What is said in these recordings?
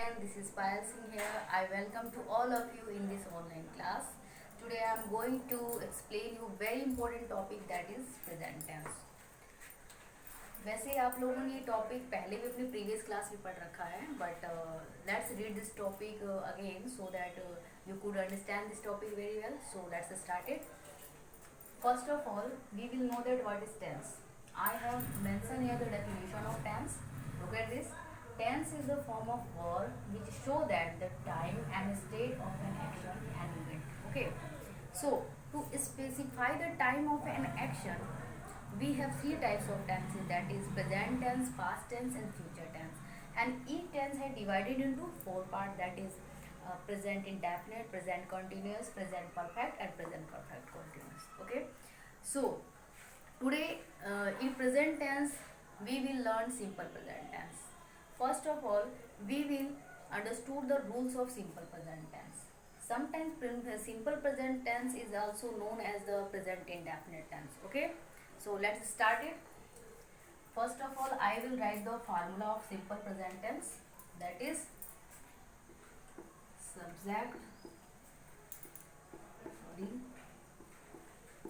again, this is Payal Singh here. I welcome to all of you in this online class. Today I am going to explain you very important topic that is present tense. वैसे आप लोगों ने ये topic पहले भी अपनी previous class में पढ़ रखा है but let's read this topic again so that you could understand this topic very well. So let's start it. First of all, we will know that what is tense. I have mentioned here the definition of tense. Look at this. Tense is a form of verb which show that the time and state of an action and event. Okay. So to specify the time of an action, we have three types of tenses, that is present tense, past tense and future tense. And each tense is divided into four parts, that is present indefinite, present continuous, present perfect and present perfect continuous. Okay. So today in present tense we will learn simple present tense. First of all, we will understood the rules of simple present tense. Sometimes simple present tense is also known as the present indefinite tense. Okay. So let's start it. First of all, I will write the formula of simple present tense, that is subject,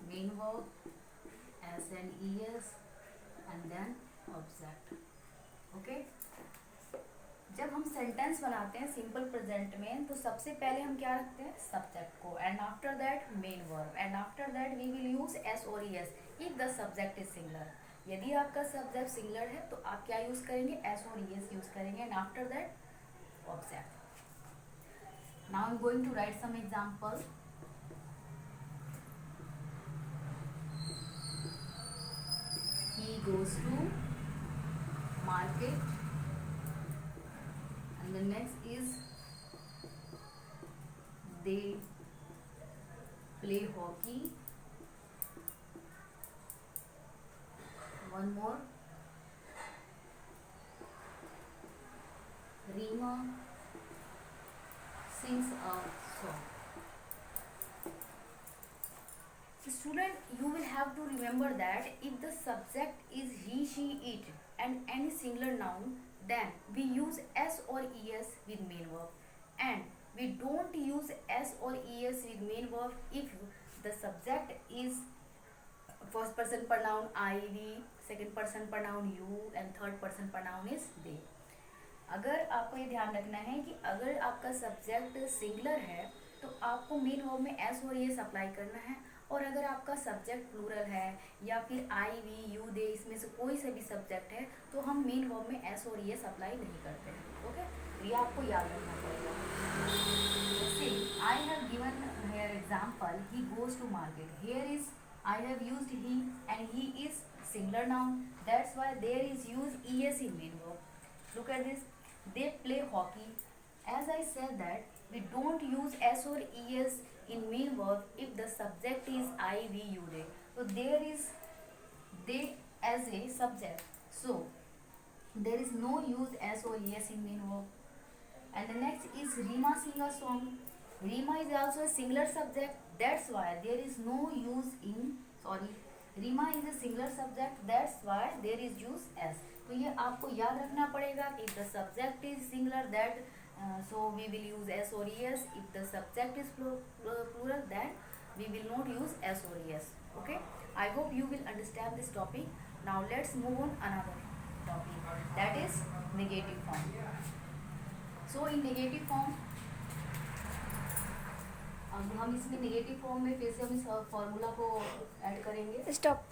main verb, s and es and then object. Okay. जब हम sentence बनाते हैं simple present में तो सबसे पहले हम क्या रखते हैं, सब्जेक्ट को, and after that main verb, and after that we will use S और S if the subject is singular. यदि आपका सब्जेक्ट सिंगुलर है तो आप क्या यूज करेंगे, एस और एस यूज करेंगे, and after that object. Now I am going to write some example. He goes to market. And the next is they play hockey. One more, Rima sings a song. So student, you will have to remember that if the subject is he, she, it and any singular noun, then we use s or es with main verb, and we don't use s or es with main verb if the subject is first person pronoun I, we, second person pronoun you and third person pronoun is they. अगर आपको ये ध्यान रखना है कि अगर आपका subject singular है तो आपको मेन वर्ब में एस और एस अप्लाई करना है, और अगर आपका सब्जेक्ट प्लूरल है या फिर आई, वी, यू, दे, इसमें से कोई सा भी सब्जेक्ट है तो हम मेन वर्ब में एस और एस अप्लाई नहीं करते हैं. ओके. तो ये आपको याद रखना पड़ेगा. जैसे I have given here example, he goes to market. Here is I have used he and he is singular noun. That's why there is used es in main verb. Look at this. They play hockey. As I said that we don't use s or es in main verb if the subject is I, we, you, they. So there is they as a subject. So there is no use s or es in main verb. And the next is Rima sing a song. Rima is also a singular subject. That's why there is no use in Rima is a singular subject. That's why there is use s. तो ये आपको याद रखना पड़ेगा. If the subject is singular, that so we will use s or es. If the subject is plural, then we will not use s or es. Okay. I hope you will understand this topic. Now let's move on another topic, that is negative form. So in negative form, अब हम इसमें negative form में फिर से हम इस formula को add करेंगे. स्टॉप.